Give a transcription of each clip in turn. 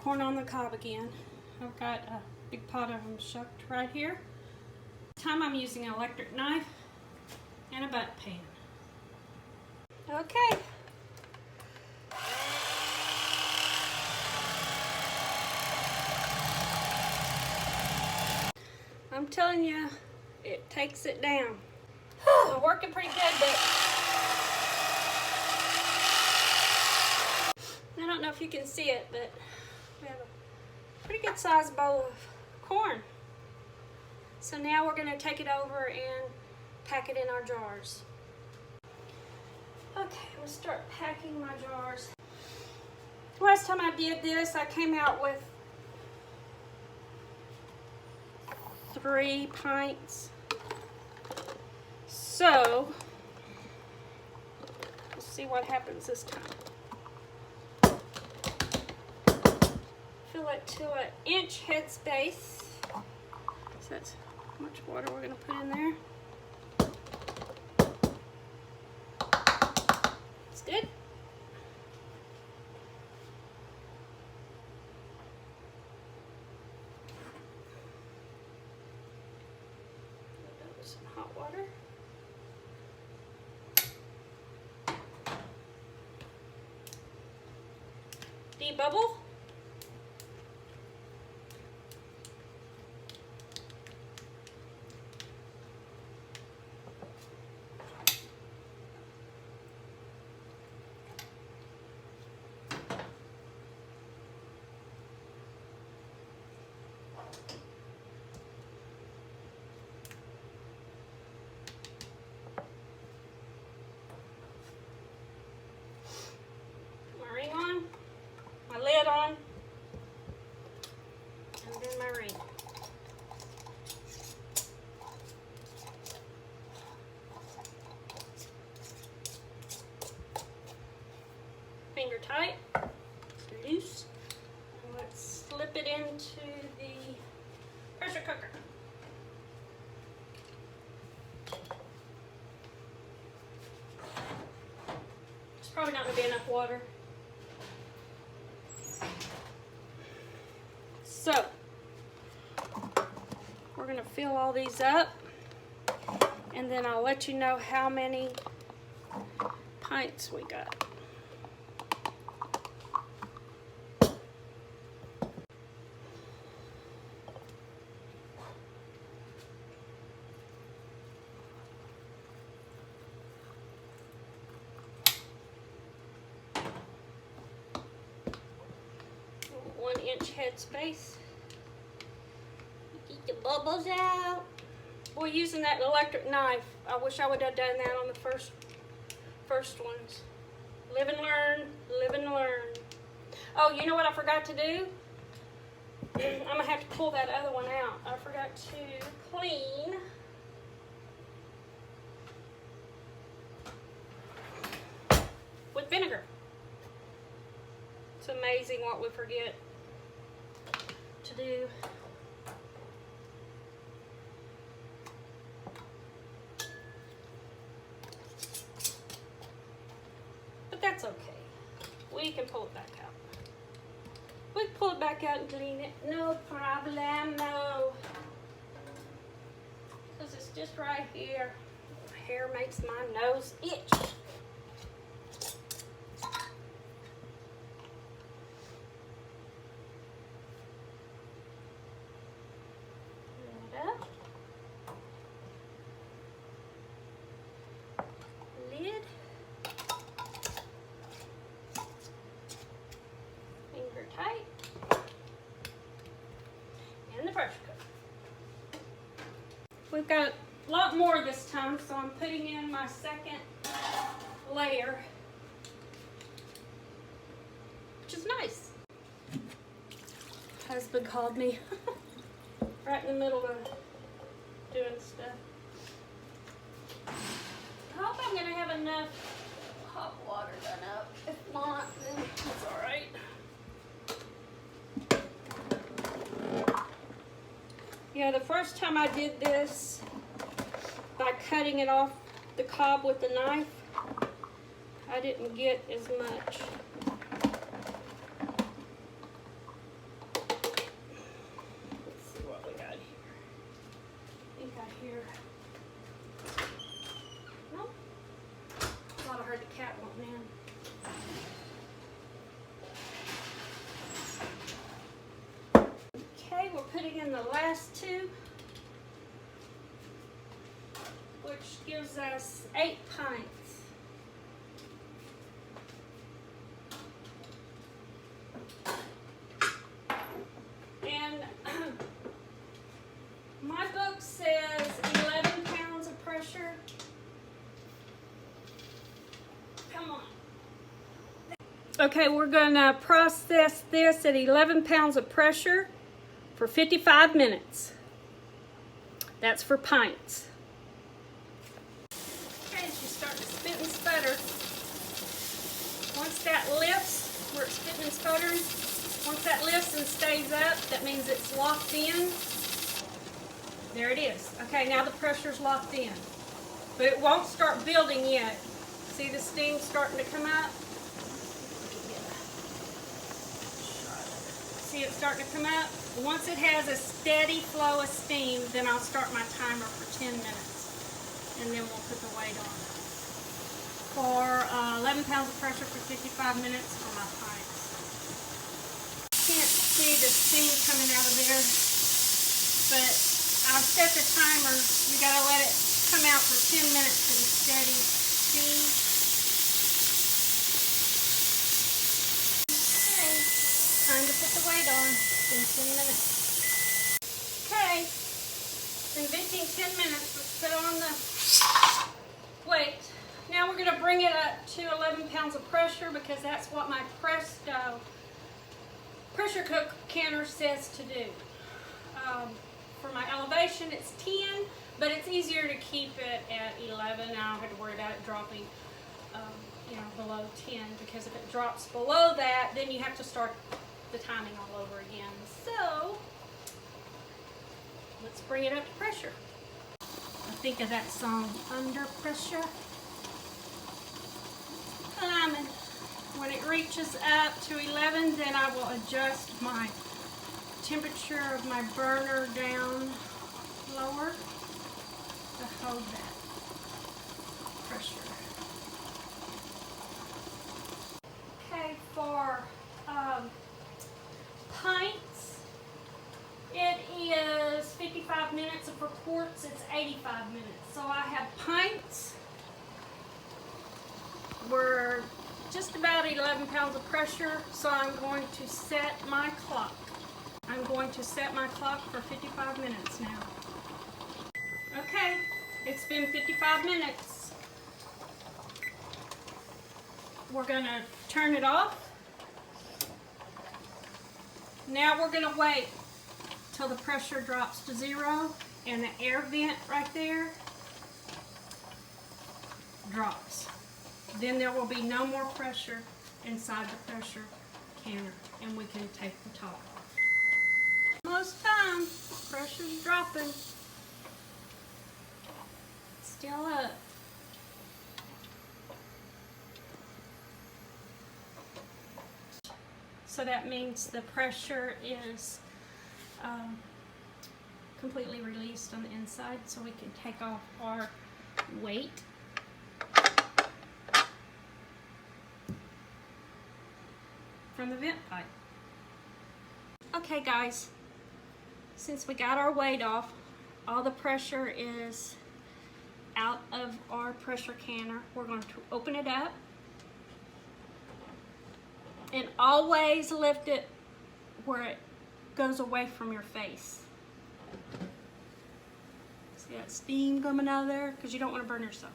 corn on the cob again. I've got a big pot of them shucked right here. This time I'm using an electric knife and a butt pan. Okay. I'm telling you, it takes it down. We're working pretty good, but I don't know if you can see it, but we have a pretty good sized bowl of corn. So now we're going to take it over and pack it in our jars. Okay, we'll start packing my jars. Last time I did this, I came out with 3 pints. So, we'll see what happens this time. Fill it to an inch headspace. So that's how much water we're going to put in there. It's good. Some hot water. Debubble. My ring on, my lid on, and then my ring. Finger tight, it's loose, and let's slip it into the pressure cooker. It's probably not going to be enough water. So, we're going to fill all these up, and then I'll let you know how many pints we got. Inch headspace. Get the bubbles out. Boy, using that electric knife, I wish I would have done that on the first ones. Live and learn, live and learn. Oh, you know what I forgot to do? I'm gonna have to pull that other one out. I forgot to clean with vinegar. It's amazing what we forget to do. But that's okay. We can pull it back out. We can pull it back out and clean it. No problemo. Because it's just right here. My hair makes my nose itch. Tight, and the pressure cooker. We've got a lot more this time, so I'm putting in my second layer, which is nice. Husband called me right in the middle of doing stuff. I hope I'm going to have enough hot water done up. If not, then it's all right. Yeah, the first time I did this by cutting it off the cob with the knife, I didn't get as much. here. Nope. Thought I heard the cat wanting in. Okay, we're putting in the last two, which gives us 8 pints. And my book says 11 pounds of pressure. Come on. Okay, we're gonna process this at 11 pounds of pressure for 55 minutes. That's for pints. Okay, she's starting to spit and sputter. Once that lifts, where it's spitting and sputtering, once that lifts and stays up, that means it's locked in. There it is. Okay, now the pressure's locked in. But it won't start building yet. See the steam starting to come up? See it starting to come up? Once it has a steady flow of steam, then I'll start my timer for 10 minutes. And then we'll put the weight on. For 11 pounds of pressure for 55 minutes for my pints. Can't see the steam coming out of there, but I'll set the timer. You gotta let it come out for 10 minutes for the steady steam. Okay, time to put the weight on in 10 minutes. Okay, it's been 10 minutes. Let's put on the weight. Now we're gonna bring it up to 11 pounds of pressure because that's what my Presto pressure cook canner says to do. For my elevation, it's 10, but it's easier to keep it at 11. I don't have to worry about it dropping, below 10, because if it drops below that, then you have to start the timing all over again. So let's bring it up to pressure. I think of that song, Under Pressure. Climbing. When it reaches up to 11, then I will adjust my temperature of my burner down lower to hold that pressure. Okay, for pints, it is 55 minutes, and for quarts, it's 85 minutes. So I have pints. We're just about 11 pounds of pressure, so I'm going to set my clock. I'm going to set my clock for 55 minutes now. Okay, it's been 55 minutes. We're going to turn it off. Now we're going to wait till the pressure drops to 0 and the air vent right there drops. Then there will be no more pressure inside the pressure canner, and we can take the top off. Almost time. Pressure's dropping. Still up. So that means the pressure is completely released on the inside, so we can take off our weight. From the vent pipe. Okay guys, since we got our weight off, all the pressure is out of our pressure canner, we're going to open it up and always lift it where it goes away from your face. See that steam coming out of there? Because you don't want to burn yourself.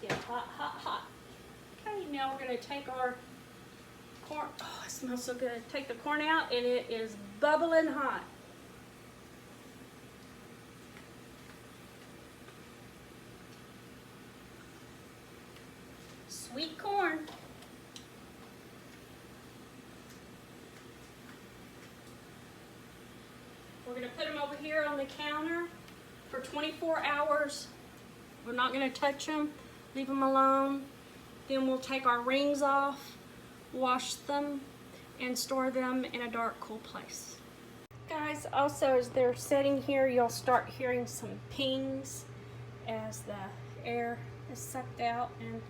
Get hot, hot, hot. Okay, now we're going to take our corn. Oh, it smells so good. Take the corn out, and it is bubbling hot. Sweet corn. We're going to put them over here on the counter for 24 hours. We're not going to touch them. Leave them alone. Then we'll take our rings off, wash them, and store them in a dark, cool place. Guys, also as they're sitting here, you'll start hearing some pings as the air is sucked out and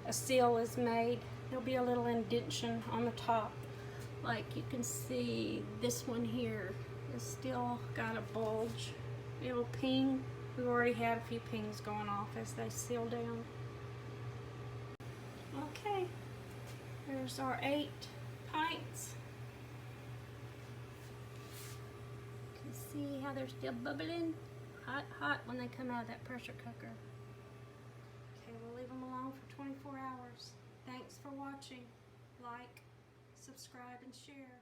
a seal is made. There'll be a little indentation on the top. Like you can see, this one here is still got a bulge. It'll ping. We've already had a few pings going off as they seal down. Okay, there's our 8 pints. You can see how they're still bubbling. Hot, hot when they come out of that pressure cooker. Okay, we'll leave them alone for 24 hours. Thanks for watching. Like, subscribe, and share.